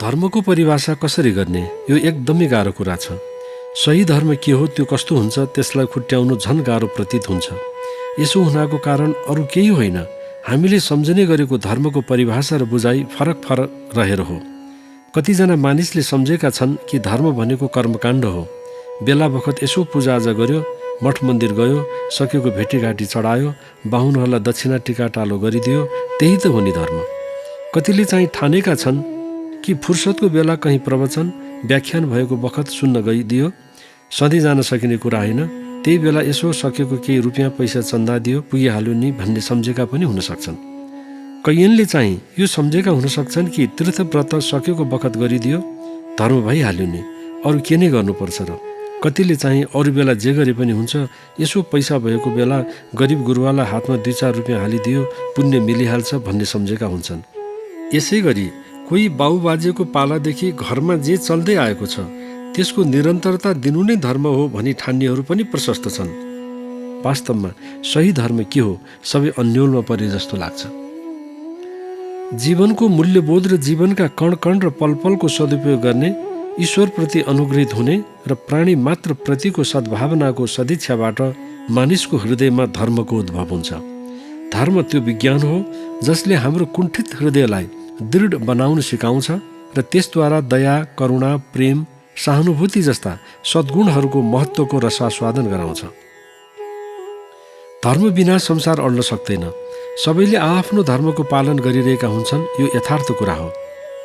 धर्मको परिभाषा कसरी गर्ने यो एकदमै गाह्रो कुरा छ। सही धर्म के हो, त्यो कस्तो हुन्छ, त्यसलाई खुट्याउनु झन गाह्रो प्रतीत हुन्छ। यसो हुनाको कारण अरू केही होइन, हामीले सम्झने गरेको धर्मको परिभाषा र बुझाइ फरक फरक रहेर हो। कतिजना मानिसले सम्झेका छन् कि धर्म भनेको कर्मकाण्ड हो। बेला बखत यसो पूजाआजा गर्यो, मठ मन्दिर गयो, सकेको भेटीघाटी चढायो, बाहुनहरूलाई दक्षिणा टिका टालो गरिदियो, त्यही त हो नि धर्म। कतिले चाहिँ ठानेका छन् कि फुर्सदको बेला कहीँ प्रवचन व्याख्यान भएको बखत सुन्न गइदियो, सधैँ जान सकिने कुरा होइन, त्यही बेला यसो सकेको केही रुपियाँ पैसा चन्दा दियो पुगिहाल्यो नि भन्ने सम्झेका पनि हुन सक्छन्। कैयनले चाहिँ यो सम्झेका हुन सक्छन् कि तीर्थव्रत सकेको बखत गरिदियो धर्म भइहाल्यो नि, अरू के नै गर्नुपर्छ र। कतिले चाहिँ अरू बेला जे गरे पनि हुन्छ, यसो पैसा भएको बेला गरिब गुरुवालाई हातमा 2-4 रुपियाँ हालिदियो पुण्य मिलिहाल्छ भन्ने सम्झेका हुन्छन्। यसै गरी कोही बाबुबाजेको पालादेखि घरमा जे चल्दै आएको छ त्यसको निरन्तरता दिनु नै धर्म हो भनी ठान्नेहरू पनि प्रशस्त छन्। वास्तवमा सही धर्म के हो सबै अन्योलमा परे जस्तो लाग्छ। जीवनको मूल्यबोध र जीवनका कण कण र पल पलको सदुपयोग गर्ने, ईश्वरप्रति अनुग्रहित हुने र प्राणी मात्र प्रतिको सद्भावनाको सदिच्छाबाट मानिसको हृदयमा धर्मको उद्भव हुन्छ। धर्म त्यो विज्ञान हो जसले हाम्रो कुण्ठित हृदयलाई दृढ बनाउन सिकाउँछ र त्यसद्वारा दया, करुणा, प्रेम, सहानुभूति जस्ता सद्गुणहरूको महत्त्वको रसास्वादन गराउँछ। धर्म बिना संसार अड्न सक्दैन। सबैले आफ्नो धर्मको पालन गरिरहेका हुन्छन्, यो यथार्थ कुरा हो।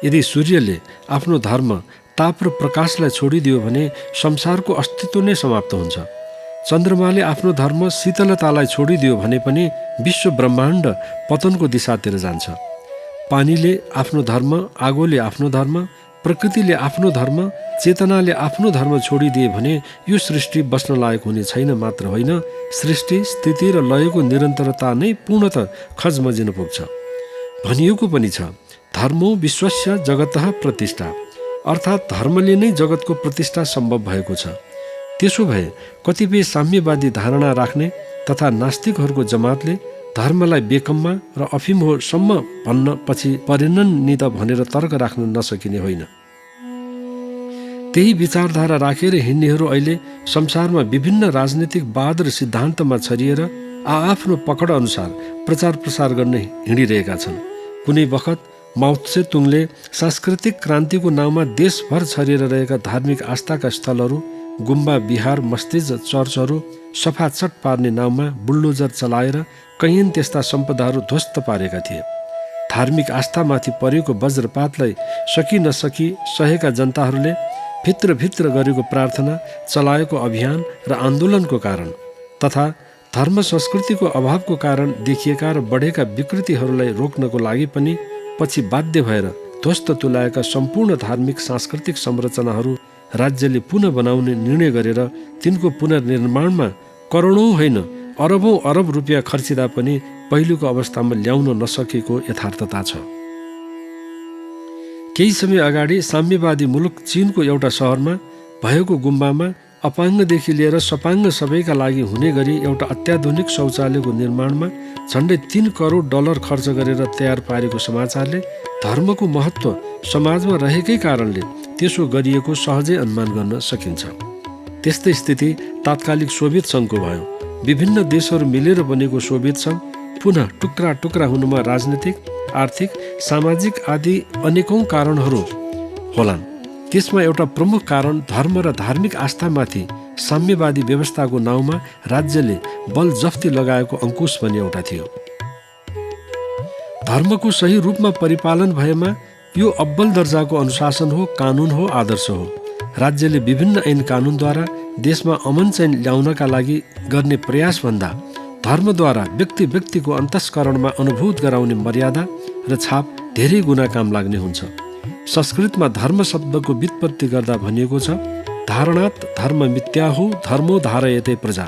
यदि सूर्यले आफ्नो धर्म ताप र प्रकाशलाई छोडिदियो भने संसारको अस्तित्व नै समाप्त हुन्छ। चन्द्रमाले आफ्नो धर्म शीतलतालाई छोडिदियो भने पनि विश्व ब्रह्माण्ड पतनको दिशातिर जान्छ। पानीले आफ्नो धर्म, आगोले आफ्नो धर्म, प्रकृतिले आफ्नो धर्म, चेतनाले आफ्नो धर्म छोडिदिए भने यो सृष्टि बस्न लायक हुने छैन मात्र होइन, सृष्टि, स्थिति र लयको निरन्तरता नै पूर्णतः खजमजिन पुग्छ। भनिएको पनि छ, धर्मो विश्वस्य जगतः प्रतिष्ठा, अर्थात् धर्मले नै जगतको प्रतिष्ठा सम्भव भएको छ। त्यसो भए कतिपय साम्यवादी धारणा राख्ने तथा नास्तिकहरूको जमातले धर्मलाई बेकम्मा र अफिम हो सम्म भन्न पछि परेनन् नि त भनेर तर्क राख्न नसकिने होइन। त्यही विचारधारा राखेर हिँड्नेहरू अहिले संसारमा विभिन्न राजनीतिक वाद र सिद्धान्तमा छरिएर आआफ्नो पकड अनुसार प्रचार प्रसार गर्न हिँडिरहेका छन्। कुनै बखत माओ त्से तुङले सांस्कृतिक क्रान्तिको नाममा देशभर छरिएर रहेका धार्मिक आस्थाका स्थलहरू, गुम्बा, विहार, मस्जिद, चर्चहरू सफाचट पार्ने नाममा बुल्डोजर चलाएर कैयन त्यस्ता सम्पदाहरू ध्वस्त पारेका थिए। धार्मिक आस्थामाथि परेको वज्रपातलाई सकि नसकी सहेका जनताहरूले भित्र गरेको प्रार्थना, चलाएको अभियान र आन्दोलनको कारण तथा धर्म संस्कृतिको अभावको कारण देखिएका र बढेका विकृतिहरूलाई रोक्नको लागि पनि पछि बाध्य भएर ध्वस्त तुल्याएका सम्पूर्ण धार्मिक सांस्कृतिक संरचनाहरू राज्यले पुनः बनाउने निर्णय गरेर तिनको पुनर्निर्माणमा करोडौँ होइन अरबौँ अरब रुपियाँ खर्चिँदा पनि पहिलेको अवस्थामा ल्याउन नसकेको यथार्थता छ। केही समय अगाडि साम्यवादी मुलुक चीनको एउटा सहरमा भएको गुम्बामा अपाङ्गदेखि लिएर सपाङ्ग सबैका लागि हुने गरी एउटा अत्याधुनिक शौचालयको निर्माणमा झन्डै 3 करोड डलर खर्च गरेर तयार पारेको समाचारले धर्मको महत्त्व समाजमा रहेकै कारणले त्यसो गरिएको सहजै अनुमान गर्न सकिन्छ। त्यस्तै स्थिति तात्कालिक सोभियत सङ्घको भयो। विभिन्न देशहरू मिलेर बनेको सोभियत सङ्घ पुनः टुक्रा टुक्रा हुनुमा राजनीतिक, आर्थिक, सामाजिक आदि अनेकौं कारणहरू होलान्। त्यसमा एउटा प्रमुख कारण धर्म र धार्मिक आस्थामाथि साम्यवादी व्यवस्थाको नाउँमा राज्यले बल जफ्ती लगाएको अंकुश भन्ने एउटा थियो। धर्मको सही रूपमा परिपालन भएमा यो अब्बल दर्जाको अनुशासन हो, कानुन हो, आदर्श हो। राज्यले विभिन्न ऐन कानुनद्वारा देशमा अमन चैन ल्याउनका लागि गर्ने प्रयासभन्दा धर्मद्वारा व्यक्ति व्यक्तिको अन्तस्करणमा अनुभूत गराउने मर्यादा र छाप धेरै गुणा काम लाग्ने हुन्छ। संस्कृतमा धर्म शब्दको व्युत्पत्ति गर्दा भनिएको छ, धारणात् धर्म मिथ्याहु धर्मो धारयते प्रजा,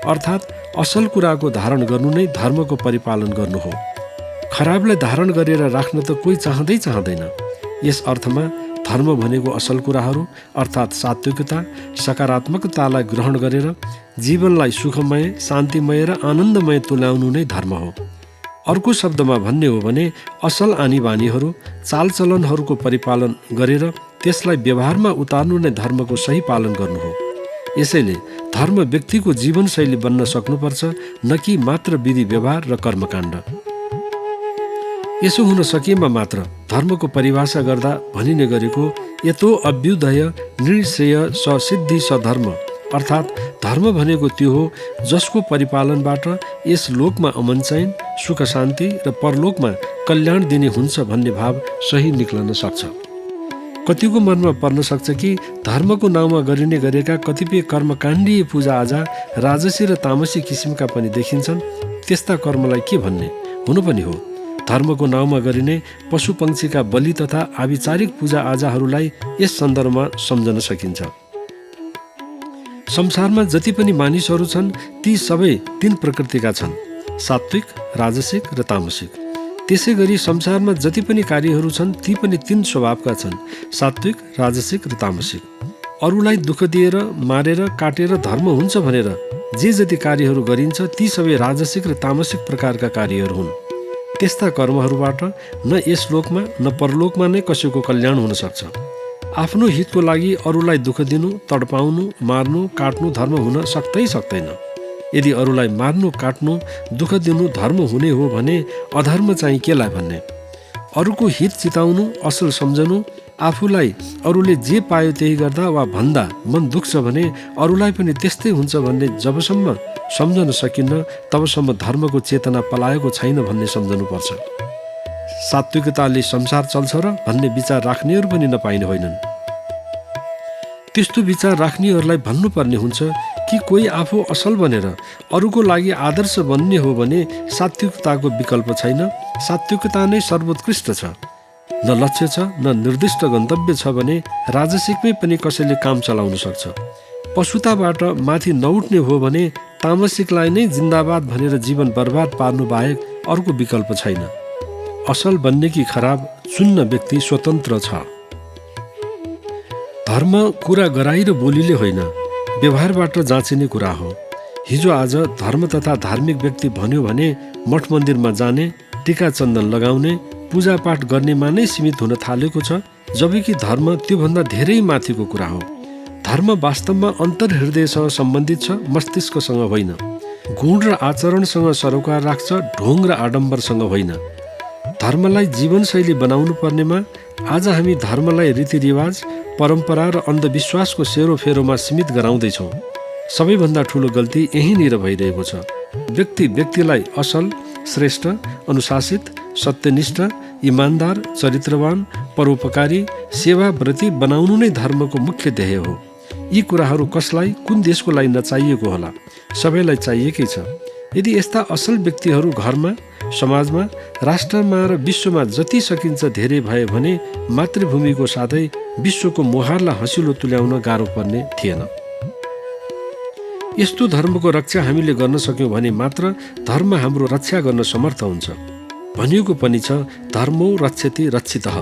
अर्थात् असल कुराको धारण गर्नु नै धर्मको परिपालन गर्नु हो। खराबलाई धारण गरेर राख्न त कोही चाहँदैन। यस अर्थमा धर्म भनेको असल कुराहरू अर्थात् सात्विकता, सकारात्मकतालाई ग्रहण गरेर जीवनलाई सुखमय, शान्तिमय र आनन्दमय तुल्याउनु नै धर्म हो। अर्को शब्दमा भन्ने हो भने असल आनी बानीहरू, चालचलनहरूको परिपालन गरेर त्यसलाई व्यवहारमा उतार्नु नै धर्मको सही पालन गर्नु हो। यसैले धर्म व्यक्तिको जीवनशैली बन्न सक्नुपर्छ, न कि मात्र विधि व्यवहार र कर्मकाण्ड। यसो हुन सकेमा मात्र धर्मको परिभाषा गर्दा भनिने गरेको यतो अभ्युदय निश्रेय ससिद्धि सधर्म, अर्थात् धर्म भनेको त्यो हो जसको परिपालनबाट यस लोकमा अमन चैन, सुख शान्ति र परलोकमा कल्याण दिने हुन्छ भन्ने भाव सही निक्लन सक्छ। कतिको मनमा पर्न सक्छ कि धर्मको नाउँमा गरिने गरेका कतिपय कर्मकाण्डीय पूजाआजा राजसी र तामसी किसिमका पनि देखिन्छन्। त्यस्ता कर्मलाई के भन्ने? हुनु पनि हो, धर्मको नाउँमा गरिने पशु पंक्षीका बलि तथा आविचारिक पूजाआजाहरूलाई यस सन्दर्भमा सम्झन सकिन्छ। संसारमा जति पनि मानिसहरू छन् ती सबै तीन प्रकृतिका छन्, सात्विक, राजसिक र तामसिक। त्यसै गरी संसारमा जति पनि कार्यहरू छन् ती पनि तीन स्वभावका छन्, सात्विक, राजसिक र तामसिक। अरूलाई दुःख दिएर, मारेर, काटेर धर्म हुन्छ भनेर जे जति कार्यहरू गरिन्छ ती सबै राजसिक र तामसिक प्रकारका कार्यहरू हुन्। त्यस्ता कर्महरूबाट न यस लोकमा न परलोकमा नै कसैको कल्याण हुन सक्छ। आफ्नो हितको लागि अरूलाई दुःख दिनु, तडपाउनु, मार्नु, काट्नु धर्म हुन सक्दैन। यदि अरूलाई मार्नु, काट्नु, दुःख दिनु धर्म हुने हो भने अधर्म चाहिँ केलाई भन्ने? अरूको हित चिताउनु, असल सम्झनु, आफूलाई अरूले जे पायो त्यही गर्दा वा भन्दा मन दुख्छ भने अरूलाई पनि त्यस्तै हुन्छ भन्ने जबसम्म सम्झन सकिन्न तबसम्म धर्मको चेतना पलाएको छैन भन्ने सम्झनुपर्छ। सात्विकताले संसार चल्छ र भन्ने विचार राख्नेहरू पनि नपाइने होइनन्। त्यस्तो विचार राख्नेहरूलाई भन्नुपर्ने हुन्छ कि कोही आफू असल बनेर अरूको लागि आदर्श बन्ने हो भने सात्विकताको विकल्प छैन। सात्विकता नै सर्वोत्कृष्ट छ। न लक्ष्य छ न निर्दिष्ट गन्तव्य छ भने राजसिकमै पनि कसैले काम चलाउन सक्छ। पशुताबाट माथि नउठ्ने हो भने तामसिकलाई नै जिन्दाबाद भनेर जीवन बर्बाद पार्नु बाहेक अर्को विकल्प छैन। असल बन्ने कि खराब चुन्न व्यक्ति स्वतन्त्र छ। धर्म कुरा गराइ र बोलीले होइन, व्यवहारबाट जाँचिने कुरा हो। हिजो आज धर्म तथा धार्मिक व्यक्ति भन्यो भने मठ मन्दिरमा जाने, टीका चन्दन लगाउने, पूजापाठ गर्नेमा नै सीमित हुन थालेको छ, जबकि धर्म त्योभन्दा धेरै माथिको कुरा हो। धर्म वास्तवमा अन्तर्हृदयसँग सम्बन्धित छ, मस्तिष्कसँग होइन। गुण र आचरणसँग सरोकार राख्छ, ढोङ र आडम्बरसँग होइन। धर्मलाई जीवनशैली बनाउनु पर्नेमा आज हामी धर्मलाई रीतिरिवाज, परम्परा र अन्धविश्वासको सेरोफेरोमा सीमित गराउँदैछौँ। सबैभन्दा ठुलो गल्ती यहीँनिर भइरहेको छ। व्यक्तिलाई असल, श्रेष्ठ, अनुशासित, सत्यनिष्ठ, इमान्दार, चरित्रवान, परोपकारी, सेवाव्रती बनाउनु नै धर्मको मुख्य ध्येय हो। यी कुराहरू कसलाई, कुन देशको लागि नचाहिएको होला? सबैलाई चाहिएकै छ। यदि यस्ता असल व्यक्तिहरू घरमा, समाजमा, राष्ट्रमा र विश्वमा जति सकिन्छ धेरै भए भने मातृभूमिको साथै विश्वको मुहारलाई हँसिलो तुल्याउन गाह्रो पर्ने थिएन। यस्तो धर्मको रक्षा हामीले गर्न सक्यौँ भने मात्र धर्म हाम्रो रक्षा गर्न समर्थ हुन्छ। भनिएको पनि छ, धर्मो रक्षति रक्षितः।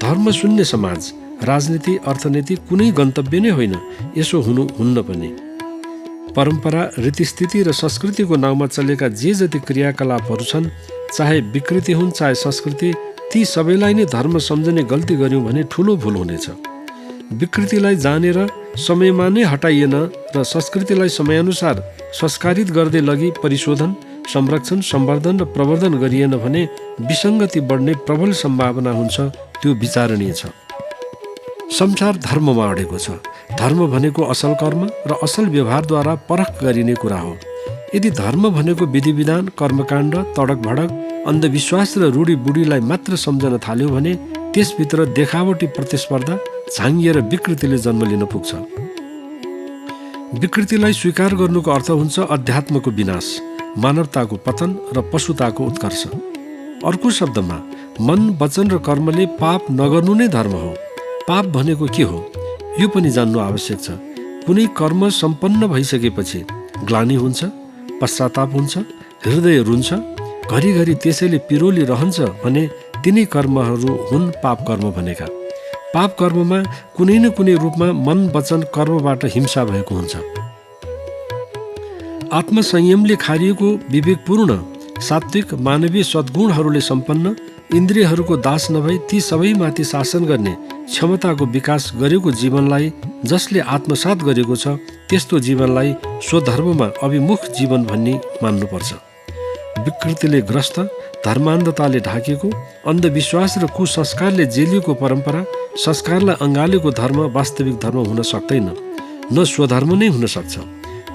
धर्म शून्य समाज, राजनीति, अर्थनीति कुनै गन्तव्य नै होइन। यसो हुन्न पनि। परम्परा, रीतिस्थिति र संस्कृतिको नाउँमा चलेका जे जति क्रियाकलापहरू छन्, चाहे विकृति हुन् चाहे संस्कृति, ती सबैलाई नै धर्म सम्झने गल्ती गर्यौँ भने ठुलो भुल हुनेछ। विकृतिलाई जानेर समयमा नै हटाइएन र संस्कृतिलाई समयानुसार संस्कारित गर्दै लगी परिशोधन, संरक्षण, सम्वर्धन र प्रवर्धन गरिएन भने विसङ्गति बढ्ने प्रबल सम्भावना हुन्छ। त्यो विचारणीय छ। संसार धर्ममा अडेको छ। धर्म भनेको असल कर्म र असल व्यवहारद्वारा परख गरिने कुरा हो। यदि धर्म भनेको विधिविधान, कर्मकाण्ड, तडक भडक, अन्धविश्वास र रूढीबुढीलाई मात्र सम्झन थाल्यो भने त्यसभित्र देखावटी प्रतिस्पर्धा, झाङ्गिएर विकृतिले जन्म लिन पुग्छ। विकृतिलाई स्वीकार गर्नुको अर्थ हुन्छ अध्यात्मको विनाश, मानवताको पतन र पशुताको उत्कर्ष। अर्को शब्दमा मन, वचन र कर्मले पाप नगर्नु नै धर्म हो। पाप भनेको के हो यो पनि जान्नु आवश्यक छ। कुनै कर्म सम्पन्न भइसकेपछि ग्लानि हुन्छ, पश्चाताप हुन्छ, हृदय रुन्छ, घरिघरि त्यसैले पिरोली रहन्छ भने तिनै कर्महरू हुन् पाप कर्म भनेका। पाप कर्ममा कुनै न कुनै रूपमा मन, वचन, कर्मबाट हिंसा भएको हुन्छ। आत्मसंयमले खारिएको विवेकपूर्ण सात्विक मानवीय सद्गुणहरूले सम्पन्न, इन्द्रियहरूको दास नभई ती सबैमाथि शासन गर्ने क्षमताको विकास गरेको जीवनलाई जसले आत्मसात गरेको छ त्यस्तो जीवनलाई स्वधर्ममा अभिमुख जीवन भन्ने मान्नुपर्छ। विकृतिले ग्रस्त, धर्मान्धताले ढाकेको, अन्धविश्वास र कुसंस्कारले जेलिएको परम्परा, संस्कारलाई अँगालेको धर्म वास्तविक धर्म हुन सक्दैन, न स्वधर्म नै हुन सक्छ।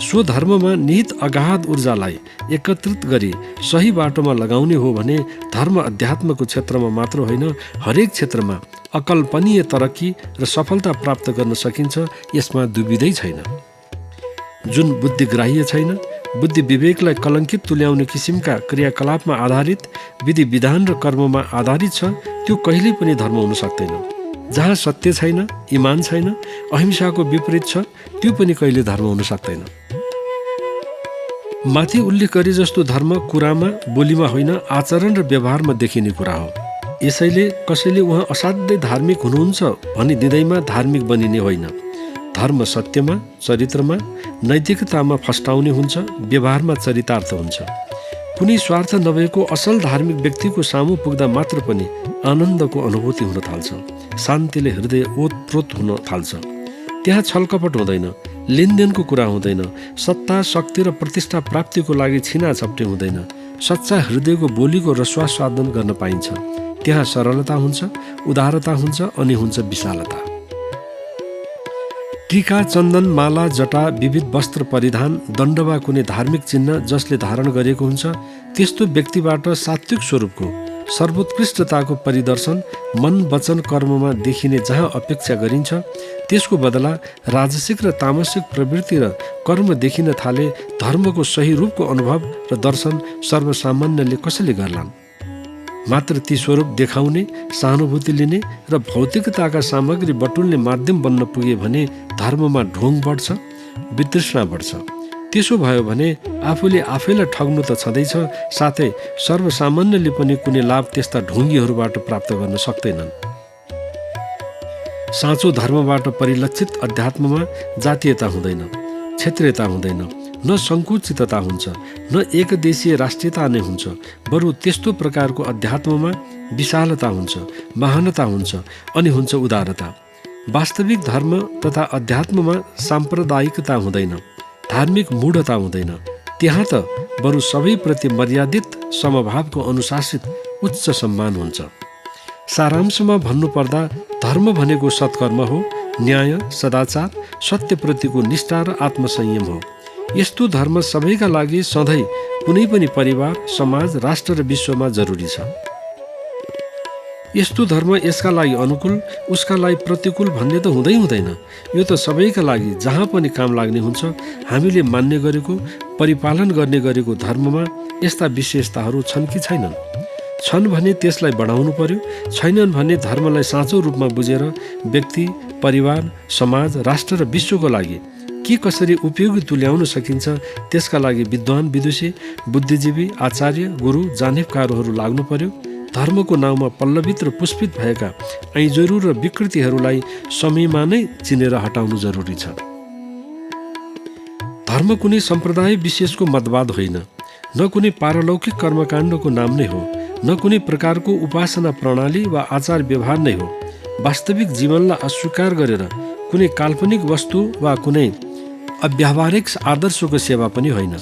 स्वधर्ममा निहित अगाध ऊर्जालाई एकत्रित गरी सही बाटोमा लगाउने हो भने धर्म अध्यात्मको क्षेत्रमा मात्र होइन, हरेक क्षेत्रमा अकल्पनीय तरक्की र सफलता प्राप्त गर्न सकिन्छ। यसमा दुविधै छैन। जुन बुद्धिग्राह्य छैन, बुद्धि विवेकलाई कलङ्कित तुल्याउने किसिमका क्रियाकलापमा आधारित, विधि विधान र कर्ममा आधारित छ, त्यो कहिल्यै पनि धर्म हुन सक्दैन। जहाँ सत्य छैन, इमान छैन, अहिंसाको विपरीत छ, त्यो पनि कहिले धर्म हुन सक्दैन। माथि उल्लेख गरे जस्तो धर्म कुरामा, बोलीमा होइन, आचरण र व्यवहारमा देखिने कुरा हो। यसैले कसैले उहाँ असाध्यै धार्मिक हुनुहुन्छ भनिदिँदैमा धार्मिक बनिने होइन। धर्म सत्यमा, चरित्रमा, नैतिकतामा फस्टाउने हुन्छ, व्यवहारमा चरितार्थ हुन्छ। कुनै स्वार्थ नभएको असल धार्मिक व्यक्तिको सामु पुग्दा मात्र पनि आनन्दको अनुभूति हुन थाल्छ, शान्तिले हृदय ओतप्रोत हुन थाल्छ। त्यहाँ छलकपट हुँदैन, लेनदेनको कुरा हुँदैन, सत्ता, शक्ति र प्रतिष्ठा प्राप्तिको लागि छिनाछप्टी हुँदैन। सच्चा हृदयको बोलीको रस्वास्वादन गर्न पाइन्छ। त्यहाँ सरलता हुन्छ, उदारता हुन्छ, अनि हुन्छ विशालता। टीका, चन्दन, माला, जटा, विविध वस्त्र परिधान, दण्ड वा कुनै धार्मिक चिन्ह जसले धारण गरेको हुन्छ, त्यस्तो व्यक्तिबाट सात्विक स्वरूपको सर्वोत्कृष्टताको परिदर्शन मन, वचन, कर्ममा देखिने जहाँ अपेक्षा गरिन्छ, त्यसको बदला राजसिक र तामसिक प्रवृत्ति र कर्म देखिन थाले। धर्मको सही रूपको अनुभव र दर्शन सर्वसामान्यले कसैले गर्लान्। मात्र ती स्वरूप देखाउने, सहानुभूति लिने र भौतिकताका सामग्री बटुल्ने माध्यम बन्न पुगे भने धर्ममा ढोङ बढ्छ, वितृष्णा बढ्छ। त्यसो भयो भने आफूले आफैलाई ठग्नु त छँदैछ, साथै सर्वसामान्यले पनि कुनै लाभ त्यस्ता ढोङ्गीहरूबाट प्राप्त गर्न सक्दैनन्। साँचो धर्मबाट परिलक्षित अध्यात्ममा जातीयता हुँदैन, क्षेत्रीयता हुँदैन, न सङ्कुचितता हुन्छ, न एकदेशीय राष्ट्रियता नै हुन्छ। बरु त्यस्तो प्रकारको अध्यात्ममा विशालता हुन्छ, महानता हुन्छ, अनि हुन्छ उदारता। वास्तविक धर्म तथा अध्यात्ममा साम्प्रदायिकता हुँदैन, धार्मिक मूढता हुँदैन। त्यहाँ त बरु सबैप्रति मर्यादित समभावको अनुशासित उच्च सम्मान हुन्छ। सारांशमा भन्नुपर्दा धर्म भनेको सत्कर्म हो, न्याय, सदाचार, सत्यप्रतिको निष्ठा र आत्मसंयम हो। यस्तो धर्म सबैका लागि सधैँ कुनै पनि परिवार, समाज, राष्ट्र र विश्वमा जरुरी छ। यस्तो धर्म यसका लागि अनुकूल, उसका लागि प्रतिकूल भन्ने त हुँदैन। यो त सबैका लागि जहाँ पनि काम लाग्ने हुन्छ। हामीले मान्ने गरेको, परिपालन गर्ने गरेको धर्ममा यस्ता विशेषताहरू छन् कि छैनन्? छन् भने त्यसलाई बढाउनु पर्यो। छैनन् भने धर्मलाई साँचो रूपमा बुझेर व्यक्ति, परिवार, समाज, राष्ट्र र विश्वको लागि के कसरी उपयोगी तुल्याउन सकिन्छ त्यसका लागि विद्वान, विदुषी, बुद्धिजीवी, आचार्य, गुरु, जानेफकारोहरू लाग्नु पर्यो। धर्मको नाउँमा पल्लवित र पुष्पित भएका ऐजरू र विकृतिहरूलाई समयमा नै चिनेर हटाउनु जरुरी छ। धर्म कुनै सम्प्रदाय विशेषको मतवाद होइन, न कुनै पारलौकिक कर्मकाण्डको नाम नै हो, न कुनै प्रकारको उपासना प्रणाली वा आचार व्यवहार नै हो। वास्तविक जीवनलाई अस्वीकार गरेर कुनै काल्पनिक वस्तु वा कुनै अव्यावहारिक आदर्शको सेवा पनि होइन।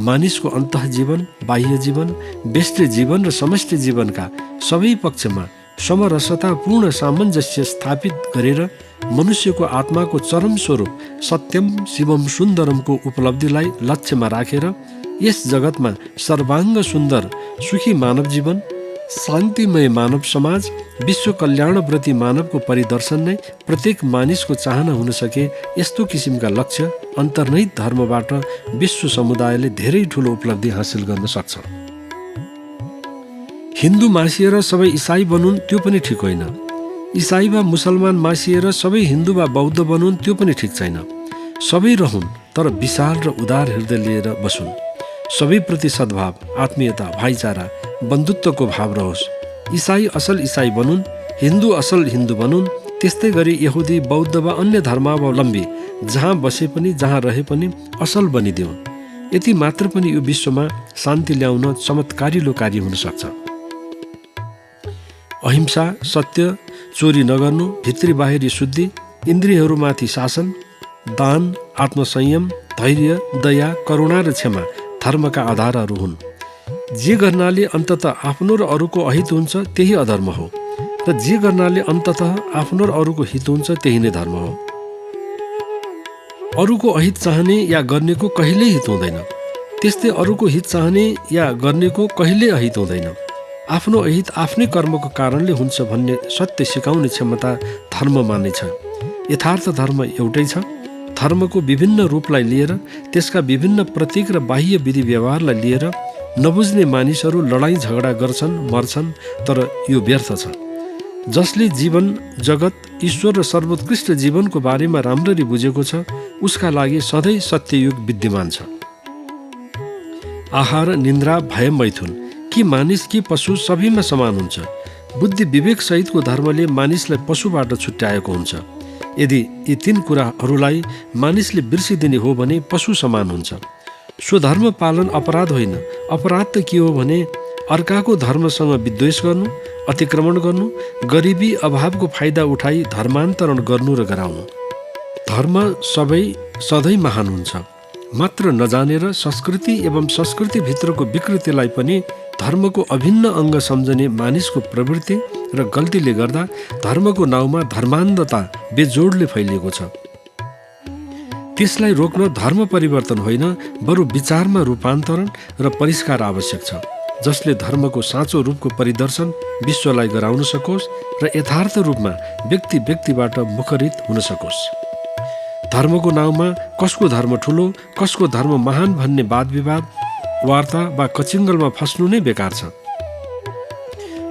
मानिसको अन्तः जीवन, बाह्य जीवन, व्यष्टि जीवन र समष्टि जीवनका सबै पक्षमा समरसतापूर्ण सामञ्जस्य स्थापित गरेर मनुष्यको आत्माको चरम स्वरूप सत्यम शिवम सुन्दरमको उपलब्धिलाई लक्ष्यमा राखेर यस जगतमा सर्वाङ्ग सुन्दर सुखी मानव जीवन, शान्तिमय मानव समाज, विश्व कल्याणव्रती मानवको परिदर्शन नै प्रत्येक मानिसको चाहना हुन सके। यस्तो किसिमका लक्ष्य अन्तर्निहित धर्मबाट विश्व समुदायले धेरै ठुलो उपलब्धि हासिल गर्न सक्छ। हिन्दू मासिएर सबै इसाई बनुन् त्यो पनि ठिक होइन। इसाई वा मुसलमान मासिएर सबै हिन्दू वा बौद्ध बनुन् त्यो पनि ठिक छैन। सबै रहन् तर विशाल र उदार हृदय लिएर बसुन्। सबैप्रति सद्भाव, आत्मीयता, भाइचारा, बन्धुत्वको भाव रहोस्। इसाई असल इसाई बनुन्, हिन्दू असल हिन्दू बनुन्। त्यस्तै गरी यहुदी, बौद्ध वा अन्य धर्मावलम्बी जहाँ बसे पनि, जहाँ रहे पनि असल बनिदिउन्। यति मात्र पनि यो विश्वमा शान्ति ल्याउन चमत्कारिलो कार्य हुन सक्छ। अहिंसा, सत्य, चोरी नगर्नु, भित्री बाहिरी शुद्धि, इन्द्रियहरूमाथि शासन, दान, आत्मसंयम, धैर्य, दया, करुणा र क्षमा धर्मका आधारहरू हुन्। जे गर्नाले अन्ततः आफ्नो र अरूको अहित हुन्छ त्यही अधर्म हो र जे गर्नाले अन्ततः आफ्नो र अरूको हित हुन्छ त्यही नै धर्म हो। अरूको अहित चाहने या गर्नेको कहिल्यै हित हुँदैन, त्यस्तै अरूको हित चाहने या गर्नेको कहिल्यै अहित हुँदैन। आफ्नो अहित आफ्नै कर्मको कारणले हुन्छ भन्ने सत्य सिकाउने क्षमता धर्ममा नै छ। यथार्थ धर्म एउटै छ। धर्मको विभिन्न रूपलाई लिएर, त्यसका विभिन्न प्रतीक र बाह्य विधि व्यवहारलाई लिएर नबुझ्ने मानिसहरू लडाईँ झगडा गर्छन्, मर्छन्, तर यो व्यर्थ छ। जसले जीवन, जगत, ईश्वर र सर्वोत्कृष्ट जीवनको बारेमा राम्ररी बुझेको छ उसका लागि सधैँ सत्ययुग विद्यमान छ। आहार, निन्द्रा, भय, मैथुन, कि मानिस कि पशु सबैमा समान हुन्छ। बुद्धि विवेक सहितको धर्मले मानिसलाई पशुबाट छुट्याएको हुन्छ। यदि यी तीन कुराहरूलाई मानिसले बिर्सिदिने हो भने पशु समान हुन्छ। स्वधर्म पालन अपराध होइन। अपराध त के हो भने अर्काको धर्मसँग विद्वेष गर्नु, अतिक्रमण गर्नु, गरिबी अभावको फाइदा उठाई धर्मान्तरण गर्नु र गराउनु। धर्म सधैँ महान हुन्छ। मात्र नजानेर संस्कृति एवं संस्कृतिभित्रको विकृतिलाई पनि धर्मको अभिन्न अङ्ग सम्झने मानिसको प्रवृत्ति र गल्तीले गर्दा धर्मको नाउँमा धर्मान्धता बेजोडले फैलिएको छ। त्यसलाई रोक्न धर्म परिवर्तन होइन, बरु विचारमा रूपान्तरण र परिष्कार आवश्यक छ, जसले धर्मको साँचो रूपको परिदर्शन विश्वलाई गराउन सकोस् र यथार्थ रूपमा व्यक्ति व्यक्तिबाट मुखरित हुन सकोस्। धर्मको नाउँमा कसको धर्म ठुलो, कसको धर्म महान भन्ने वाद विवाद, वार्ता वा कचिङ्गलमा फस्नु नै बेकार छ।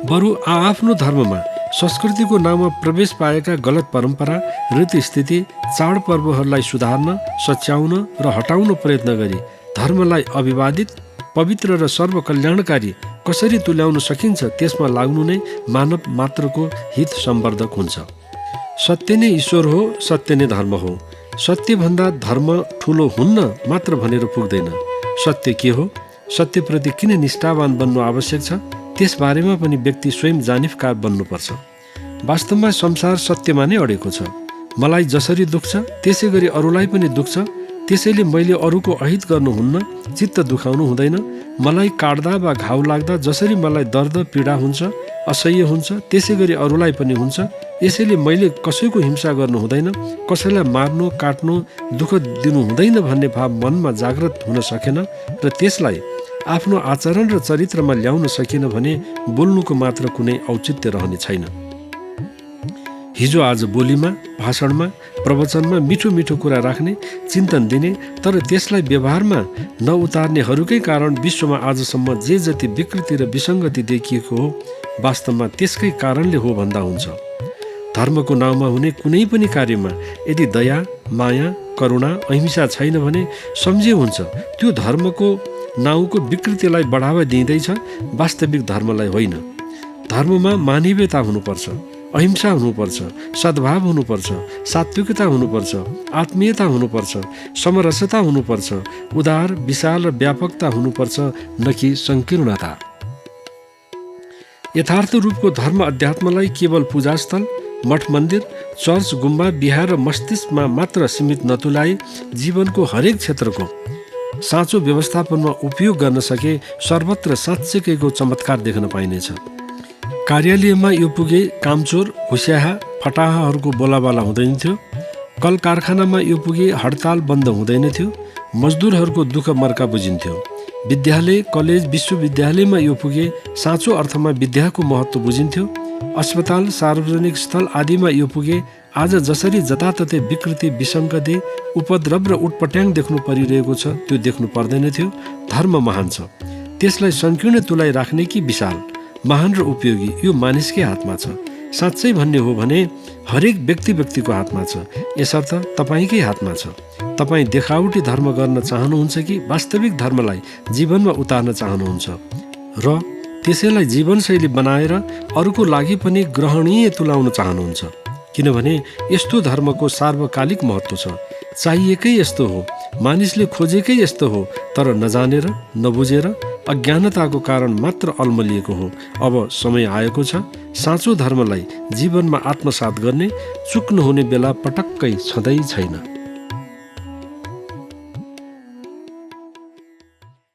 बरु आफ्नो धर्ममा संस्कृतिको नाममा प्रवेश पाएका गलत परम्परा, रीतिस्थिति, चाडपर्वहरूलाई सुधार्न, सच्याउन र हटाउन प्रयत्न गरी धर्मलाई अविवादित, पवित्र र सर्वकल्याणकारी कसरी तुल्याउन सकिन्छ त्यसमा लाग्नु नै मानव मात्रको हित सम्वर्धक हुन्छ। सत्य नै ईश्वर हो, सत्य नै धर्म हो। सत्यभन्दा धर्म ठुलो हुन्न मात्र भनेर पुग्दैन। सत्य के हो, सत्यप्रति किन निष्ठावान बन्नु आवश्यक छ, त्यसबारेमा पनि व्यक्ति स्वयं जानिफकार बन्नुपर्छ। वास्तवमा संसार सत्यमा नै अडेको छ। मलाई जसरी दुख्छ त्यसै गरी अरूलाई पनि दुख्छ, त्यसैले मैले अरूको अहित गर्नुहुन्न, चित्त दुखाउनु हुँदैन। मलाई काट्दा वा घाउ लाग्दा जसरी मलाई दर्द पीडा हुन्छ, असह्य हुन्छ, त्यसै गरी अरूलाई पनि हुन्छ। यसैले मैले कसैको हिंसा गर्नु हुँदैन, कसैलाई मार्नु, काट्नु, दुःख दिनु हुँदैन भन्ने भाव मनमा जागृत हुन सकेन र त्यसलाई आफ्नो आचरण र चरित्रमा ल्याउन सकिन भने बोल्नुको मात्र कुनै औचित्य रहने छैन। हिजो आज बोलीमा, भाषणमा, प्रवचनमा मिठो मिठो कुरा राख्ने, चिन्तन दिने, तर त्यसलाई व्यवहारमा नउतार्नेहरूकै कारण विश्वमा आजसम्म जे जति विकृति र विसङ्गति देखिएको हो वास्तवमा त्यसकै कारणले हो भन्दा हुन्छ। धर्मको नाउँमा हुने कुनै पनि कार्यमा यदि दया, माया, करुणा, अहिंसा छैन भने सम्झे हुन्छ त्यो धर्मको नाउँको विकृतिलाई बढावा दिँदैछ, वास्तविक धर्मलाई होइन। धर्ममा मानवीयता हुनुपर्छ, अहिंसा हुनुपर्छ, सद्भाव हुनुपर्छ, सात्विकता हुनुपर्छ, आत्मीयता हुनुपर्छ, समरसता हुनुपर्छ, उदार, विशाल र व्यापकता हुनुपर्छ, न कि सङ्कीर्णता। यथार्थ रूपको धर्म अध्यात्मलाई केवल पूजास्थल, मठ मन्दिर, चर्च, गुम्बा, बिहार र मस्तिष्कमा मात्र सीमित नतुल्याई जीवनको हरेक क्षेत्रको साँचो व्यवस्थापनमा उपयोग गर्न सके सर्वत्र साँच्चैको चमत्कार देख्न पाइनेछ। कार्यालयमा यो पुगे कामचोर, हुस्याहा, फटाहाहरूको बोलाबाला हुँदैन थियो। कल कारखानामा यो पुगे हडताल बन्द हुँदैन थियो। मजदुरहरूको दुःख मर्का बुझिन्थ्यो। विद्यालय, कलेज, विश्वविद्यालयमा यो पुगे साँचो अर्थमा विद्याको महत्त्व बुझिन्थ्यो। अस्पताल, सार्वजनिक स्थल आदिमा यो पुगे आज जसरी जताततै विकृति, विसङ्गति, उपद्रव र उटपट्याङ देख्नु परिरहेको छ त्यो देख्नु पर्दैन थियो। धर्म महान छ, त्यसलाई सङ्कीर्ण तुलाई राख्ने कि विशाल, महान र उपयोगी यो मानिसकै हातमा छ। साँच्चै भन्ने हो भने हरेक व्यक्तिको हातमा छ, यसर्थ तपाईँकै हातमा छ। तपाईँ देखावटी धर्म गर्न चाहनुहुन्छ कि वास्तविक धर्मलाई जीवनमा उतार्न चाहनुहुन्छ र त्यसैलाई जीवनशैली बनाएर अरूको लागि पनि ग्रहणीय तुल्याउन चाहनुहुन्छ। किनभने यस्तो धर्मको सार्वकालिक महत्त्व छ, चाहिएकै यस्तो हो। मानिसले खोजेकै यस्तो हो, तर नजानेर नबुझेर अज्ञानताको कारण मात्र अल्मलिएको हो। अब समय आएको छ साँचो धर्मलाई जीवनमा आत्मसात गर्ने। चुक्नुहुने बेला पटक्कै छँदै छैन।